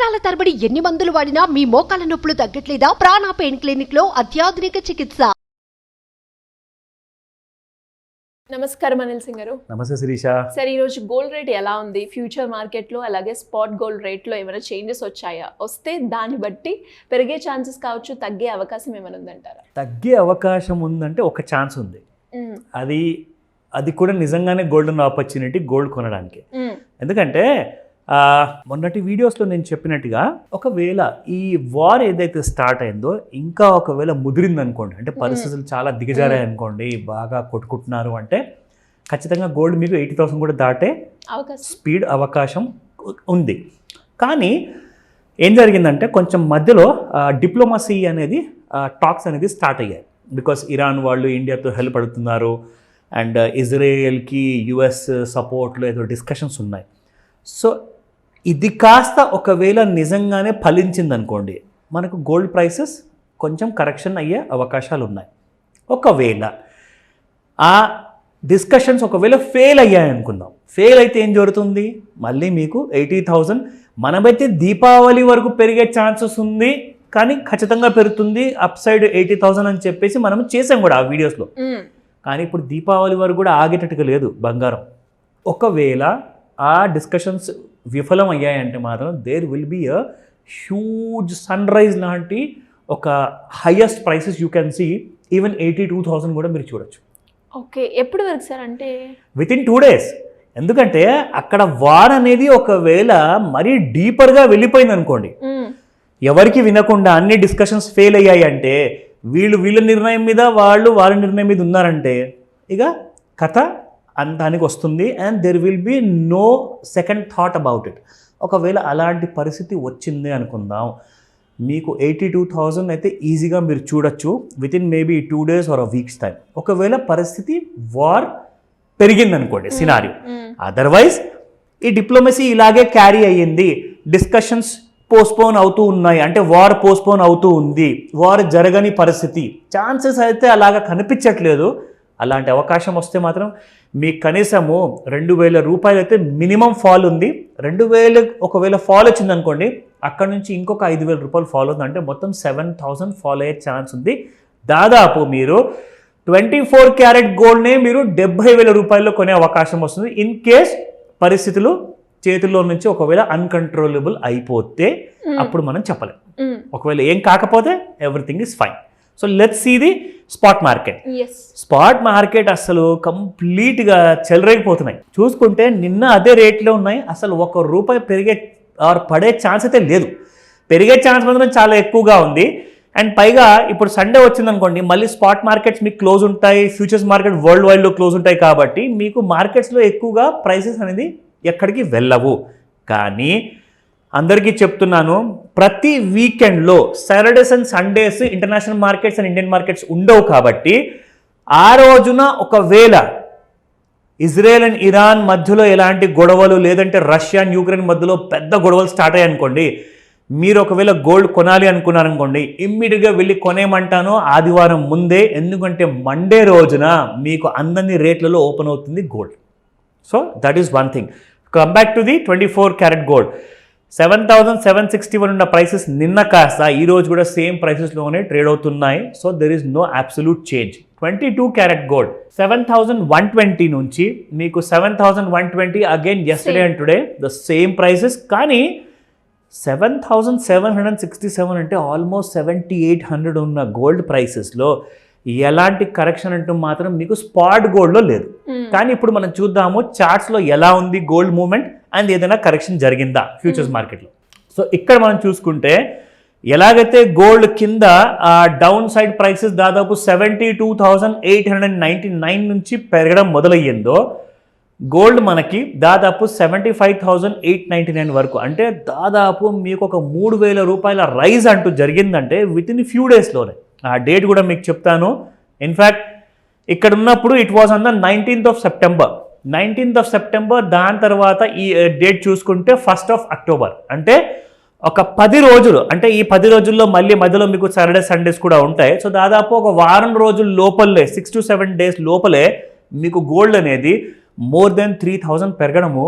సంవత్సరాల తరబడి ఎన్ని మందులు వాడినా మీ మోకాల నొప్పులు తగ్గట్లేదా? ప్రాణ పెయిన్ క్లినిక్ లో అత్యాధునిక చికిత్స. నమస్కారం అనిల్ సింగ్ గారు. నమస్తే శిరీష. సార్, ఈరోజు గోల్డ్ రేట్ ఎలా ఉంది? ఫ్యూచర్ మార్కెట్లో అలాగే స్పాట్ గోల్డ్ రేట్లో ఏమైనా చేంజెస్ వచ్చాయా? వస్తే దాన్ని బట్టి పెరిగే ఛాన్సెస్ కావచ్చు, తగ్గే అవకాశం ఏమైనా ఉందంటారా? తగ్గే అవకాశం ఉందంటే ఒక ఛాన్స్ ఉంది. అది కూడా నిజంగానే గోల్డెన్ ఆపర్చునిటీ గోల్డ్ కొనడానికి. ఎందుకంటే మొన్నటి వీడియోస్లో నేను చెప్పినట్టుగా ఒకవేళ ఈ వార్ ఏదైతే స్టార్ట్ అయిందో ఇంకా ఒకవేళ ముదిరిందనుకోండి, అంటే పరిస్థితులు చాలా దిగజారాయి అనుకోండి, బాగా కొట్టుకుంటున్నారు అంటే ఖచ్చితంగా గోల్డ్ మీకు 80,000 కూడా దాటే అవకాశం ఉంది. కానీ ఏం జరిగిందంటే కొంచెం మధ్యలో డిప్లొమసీ అనేది టాక్స్ అనేది స్టార్ట్ అయ్యాయి. బికాస్ ఇరాన్ వాళ్ళు ఇండియాతో హెల్ప్ అడుగుతున్నారు అండ్ ఇజ్రాయెల్కి యుఎస్ సపోర్ట్లో ఏదో డిస్కషన్స్ ఉన్నాయి. సో ఇది కాస్త ఒకవేళ నిజంగానే ఫలించింది అనుకోండి, మనకు గోల్డ్ ప్రైసెస్ కొంచెం కరెక్షన్ అయ్యే అవకాశాలు ఉన్నాయి. ఒకవేళ ఆ డిస్కషన్స్ ఒకవేళ ఫెయిల్ అయ్యాయి అనుకుందాం, ఫెయిల్ అయితే ఏం జరుగుతుంది? మళ్ళీ మీకు 80,000 మనమైతే దీపావళి వరకు పెరిగే ఛాన్సెస్ ఉంది, కానీ ఖచ్చితంగా పెరుగుతుంది అప్ సైడ్ 80,000 అని చెప్పేసి మనం చేసాం కూడా ఆ వీడియోస్లో. కానీ ఇప్పుడు దీపావళి వరకు కూడా ఆగేటట్టుగా లేదు బంగారం. ఒకవేళ ఆ డిస్కషన్స్ విఫలం అయ్యాయంటే మాత్రం there will be a huge sun rise లాంటి ఒక highest prices you can see. Even 82,000 కూడా మీరు చూడొచ్చు. ఓకే, ఎప్పుడు వరకు సార్? అంటే వితిన్ 2 days. ఎందుకంటే అక్కడ వార్ అనేది ఒకవేళ మరీ డీపర్గా వెళ్ళిపోయింది అనుకోండి, ఎవరికి వినకుండా అన్ని డిస్కషన్స్ ఫెయిల్ అయ్యాయి అంటే, వీళ్ళ నిర్ణయం మీద వాళ్ళ నిర్ణయం మీద ఉన్నారంటే ఇక కథ అంతానికి వస్తుంది. And there will be no second thought about it. ఒకవేళ అలాంటి పరిస్థితి వచ్చింది అనుకుందాం, మీకు 82,000 అయితే ఈజీగా మీరు చూడొచ్చు within maybe 2 days or weeks time. ఒకవేళ పరిస్థితి వార్ పెరిగిందనుకోండి సినారియో. అదర్వైజ్ ఈ డిప్లొమసీ ఇలాగే క్యారీ అయ్యింది, డిస్కషన్స్ పోస్ట్పోన్ అవుతూ ఉన్నాయి, అంటే వార్ పోస్ట్పోన్ అవుతూ ఉంది, వార్ జరగని పరిస్థితి, ఛాన్సెస్ అయితే అలాగా కనిపించట్లేదు. అలాంటి అవకాశం వస్తే మాత్రం మీకు కనీసము 2,000 రూపాయలు అయితే మినిమం ఫాల్ ఉంది. 2,000 ఒకవేళ ఫాల్ వచ్చిందనుకోండి, అక్కడ నుంచి ఇంకొక 5,000 రూపాయలు ఫాల్ ఉంది, అంటే మొత్తం 7,000 ఫాల్ అయ్యే ఛాన్స్ ఉంది. దాదాపు మీరు 24 క్యారెట్ గోల్డ్నే మీరు 70,000 రూపాయల్లో కొనే అవకాశం వస్తుంది. ఇన్ కేస్ పరిస్థితులు చేతుల్లో నుంచి ఒకవేళ అన్కంట్రోలబుల్ అయిపోతే అప్పుడు మనం చెప్పలేం. ఒకవేళ ఏం కాకపోతే everything is fine. So let's see the spot market. Spot market అసలు కంప్లీట్గా చెలరేగిపోతున్నాయి. చూసుకుంటే నిన్న అదే రేట్లో ఉన్నాయి, అసలు ₹1 పెరిగే ఆర్ పడే ఛాన్స్ అయితే లేదు. పెరిగే ఛాన్స్ మాత్రం చాలా ఎక్కువగా ఉంది. అండ్ పైగా ఇప్పుడు సండే వచ్చిందనుకోండి, మళ్ళీ స్పాట్ మార్కెట్స్ మీకు క్లోజ్ ఉంటాయి, ఫ్యూచర్స్ మార్కెట్ వరల్డ్ వైడ్లో క్లోజ్ ఉంటాయి, కాబట్టి మీకు మార్కెట్స్లో ఎక్కువగా ప్రైసెస్ అనేది ఎక్కడికి వెళ్ళవు. కానీ అందరికీ చెప్తున్నాను, ప్రతి వీకెండ్లో Saturdays and Sundays international markets and Indian markets ఉండవు. కాబట్టి ఆ రోజున ఒకవేళ ఇజ్రాయెల్ అండ్ ఇరాన్ మధ్యలో ఎలాంటి గొడవలు, లేదంటే రష్యా అండ్ యూక్రెయిన్ మధ్యలో పెద్ద గొడవలు స్టార్ట్ అయ్యాయి అనుకోండి, మీరు ఒకవేళ గోల్డ్ కొనాలి అనుకున్నారనుకోండి, ఇమ్మీడియట్గా వెళ్ళి కొనేయమంటాను ఆదివారం ముందే. ఎందుకంటే మండే రోజున మీకు అందని రేట్లలో ఓపెన్ అవుతుంది gold. So that is one thing. Come back to the 24 carat gold. 7,761 ఉన్న ప్రైసెస్ నిన్న కాస్త ఈ రోజు కూడా సేమ్ ప్రైసెస్లోనే ట్రేడ్ అవుతున్నాయి. So there is no absolute change. 22 carat gold 7,120 నుంచి మీకు 7,120 again yesterday and today the same prices. కానీ 7,767 అంటే ఆల్మోస్ట్ 7,800 ఉన్న గోల్డ్ ప్రైసెస్లో ఎలాంటి కరెక్షన్ అంటూ మాత్రం మీకు స్పాట్ గోల్డ్లో లేదు. కానీ ఇప్పుడు మనం చూద్దాము చార్ట్స్లో ఎలా ఉంది గోల్డ్ మూవ్మెంట్ అండ్ ఏదైనా కరెక్షన్ జరిగిందా ఫ్యూచర్స్ మార్కెట్లో. సో ఇక్కడ మనం చూసుకుంటే ఎలాగైతే గోల్డ్ కింద డౌన్ సైడ్ ప్రైసెస్ దాదాపు 72,899 నుంచి పెరగడం మొదలయ్యిందో, గోల్డ్ మనకి దాదాపు 75,899 వరకు, అంటే దాదాపు మీకు ఒక 3,000 రూపాయల రైజ్ అంటూ జరిగిందంటే వితిన్ ఫ్యూ డేస్లోనే. ఆ డేట్ కూడా మీకు చెప్తాను. ఇన్ఫ్యాక్ట్ ఇక్కడ ఉన్నప్పుడు it was on the 19th of September. 19th of September, దాని తర్వాత ఈ డేట్ చూసుకుంటే 1st of October. అంటే ఒక 10 రోజులు, అంటే ఈ 10 రోజుల్లో మళ్ళీ మధ్యలో మీకు సాటర్డే సండేస్ కూడా ఉంటాయి. సో దాదాపు ఒక వారం రోజుల లోపలే 6 to 7 days లోపలే మీకు గోల్డ్ అనేది మోర్ దెన్ 3,000 పెరగడము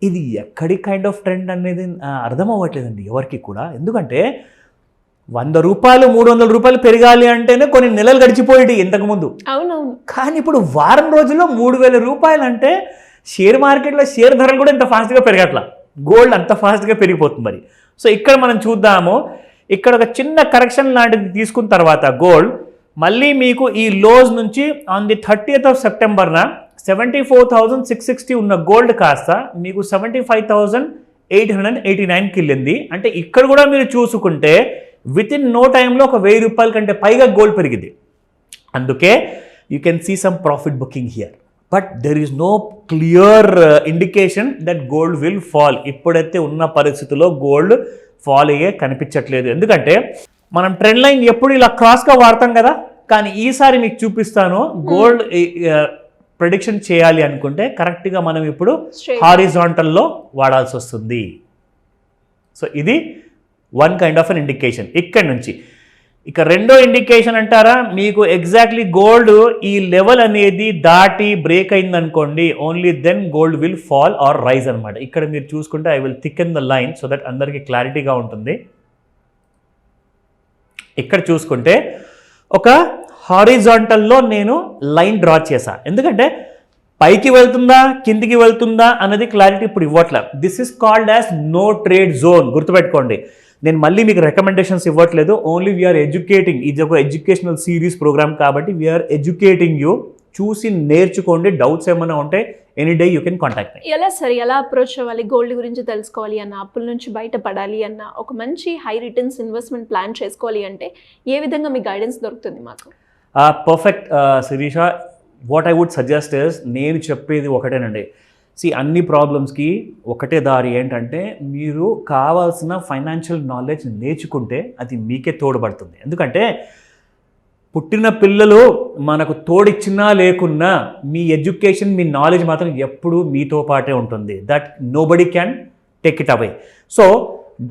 ఇది ఎక్కడి కైండ్ ఆఫ్ ట్రెండ్ అనేది అర్థం అవ్వట్లేదండి ఎవరికి కూడా. ఎందుకంటే 100 రూపాయలు 300 రూపాయలు పెరగాలి అంటేనే కొన్ని నెలలు గడిచిపోయేది ఇంతకుముందు. అవునవును. కానీ ఇప్పుడు వారం రోజుల్లో 3000 రూపాయలు అంటే షేర్ మార్కెట్లో షేర్ ధరలు కూడా ఇంత ఫాస్ట్గా పెరగట్ల, గోల్డ్ అంత ఫాస్ట్గా పెరిగిపోతుంది మరి. సో ఇక్కడ మనం చూద్దాము, ఇక్కడ ఒక చిన్న కరెక్షన్ లాంటిది తీసుకున్న తర్వాత గోల్డ్ మళ్ళీ మీకు ఈ లోస్ నుంచి ఆన్ ది 30th ఆఫ్ సెప్టెంబర్న 74,660 ఉన్న గోల్డ్ కాస్త మీకు 75,889కి వెళ్ళింది. అంటే ఇక్కడ కూడా మీరు చూసుకుంటే విత్ ఇన్ నో టైంలో ఒక 1000 రూపాయల కంటే పైగా గోల్డ్ పెరిగింది. అందుకే you can see some profit booking here, but there is no clear indication that gold will fall. ఇప్పుడైతే ఉన్న పరిస్థితుల్లో గోల్డ్ ఫాల్ అయ్యే కనిపించట్లేదు. ఎందుకంటే మనం ట్రెండ్ లైన్ ఎప్పుడు ఇలా క్రాస్గా వాడతాం కదా, కానీ ఈసారి మీకు చూపిస్తాను గోల్డ్ ప్రెడిక్షన్ చేయాలి అనుకుంటే కరెక్ట్గా మనం ఇప్పుడు హారిజాంటల్లో వాడాల్సి వస్తుంది. సో ఇది one kind of an indication. ఇక్కడ నుంచి ఇక రెండో ఇండికేషన్ అంటారా, మీకు ఎగ్జాక్ట్లీ గోల్డ్ ఈ లెవెల్ అనేది దాటి బ్రేక్ అయింది అనుకోండి, only then gold will fall or rise అనమాట. ఇక్కడ మీరు చూసుకుంటే I will thicken the line so that అందరికీ క్లారిటీగా ఉంటుంది. ఇక్కడ చూసుకుంటే ఒక హారిజాంటల్లో నేను లైన్ డ్రా చేశా, ఎందుకంటే పైకి వెళ్తుందా కిందికి వెళ్తుందా అన్నది క్లారిటీ ఇప్పుడు ఇవ్వట్లే. This is called as no trade zone. గుర్తుపెట్టుకోండి, నేను మళ్ళీ మీకు రికమెండేషన్స్ ఇవ్వట్లేదు, ఓన్లీ వీఆర్ ఎడ్యుకేటింగ్. ఇది ఒక ఎడ్యుకేషనల్ సిరీస్ ప్రోగ్రామ్ కాబట్టి వీఆర్ ఎడ్యుకేటింగ్ యూ. చూసి నేర్చుకోండి, డౌట్స్ ఏమైనా ఉంటే any day you can contact me. ఎలా సార్, ఎలా అప్రోచ్ అవ్వాలి? గోల్డ్ గురించి తెలుసుకోవాలి అన్న, అప్పుల నుంచి బయటపడాలి అన్న, ఒక మంచి హై రిటర్న్స్ ఇన్వెస్ట్మెంట్ ప్లాన్ చేసుకోవాలి అంటే ఏ విధంగా మీ గైడెన్స్ దొరుకుతుంది మాకు? Perfect Sirisha, what I would suggest is, నేను చెప్పేది ఒకటేనండి. అన్ని ప్రాబ్లమ్స్కి ఒకటే దారి ఏంటంటే మీరు కావాల్సిన ఫైనాన్షియల్ నాలెడ్జ్ నేర్చుకుంటే అది మీకే తోడ్పడుతుంది. ఎందుకంటే పుట్టిన పిల్లలు మనకు తోడిచ్చినా లేకున్నా మీ ఎడ్యుకేషన్, మీ నాలెడ్జ్ మాత్రం ఎప్పుడూ మీతో పాటే ఉంటుంది. That nobody can take it away. So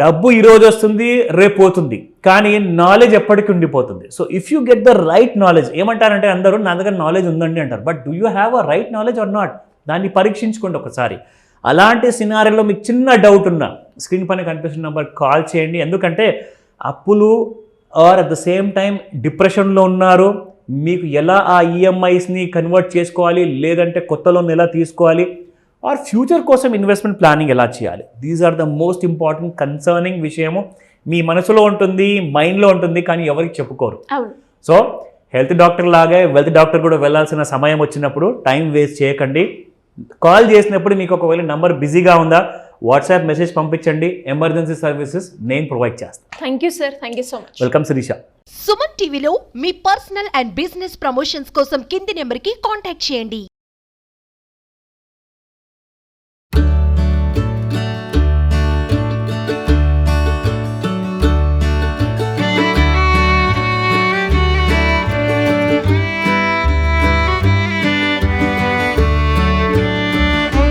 డబ్బు ఈరోజు వస్తుంది, రేపు పోతుంది, కానీ నాలెడ్జ్ ఎప్పటికీ ఉండిపోతుంది. So if you get the right knowledge, ఏమంటారంటే అందరూ నా దగ్గర నాలెడ్జ్ ఉందండి అంటారు, but do you have a right knowledge or not? దాన్ని పరీక్షించుకోండి ఒకసారి. అలాంటి సినారీలో మీకు చిన్న డౌట్ ఉన్నా స్క్రీన్ పైన కనిపిస్తున్న నెంబర్ కాల్ చేయండి. ఎందుకంటే అప్పులు are at the same time డిప్రెషన్లో ఉన్నారు, మీకు ఎలా ఆ ఈఎంఐస్ని కన్వర్ట్ చేసుకోవాలి, లేదంటే కొత్త లోన్ ఎలా తీసుకోవాలి, ఆర్ ఫ్యూచర్ కోసం ఇన్వెస్ట్మెంట్ ప్లానింగ్ ఎలా చేయాలి, these are the most important concerning విషయము. మీ మనసులో ఉంటుంది, మైండ్లో ఉంటుంది, కానీ ఎవరికి చెప్పుకోరు. సో హెల్త్ డాక్టర్ లాగే వెల్త్ డాక్టర్ కూడా వెళ్ళాల్సిన సమయం వచ్చినప్పుడు టైం వేస్ట్ చేయకండి. కాల్ చేసినప్పుడు మీకు ఒకవేళ నంబర్ బిజీగా ఉందా, వాట్సాప్ మెసేజ్ పంపించండి, ఎమర్జెన్సీ సర్వీసెస్ నేను ప్రొవైడ్ చేస్తాను. Thank you sir, thank you so much. Welcome Sirisha. Suman టీవీలో మీ పర్సనల్ అండ్ బిజినెస్ ప్రమోషన్స్ కోసం కింది నెంబర్కి కాంటాక్ట్ చేయండి.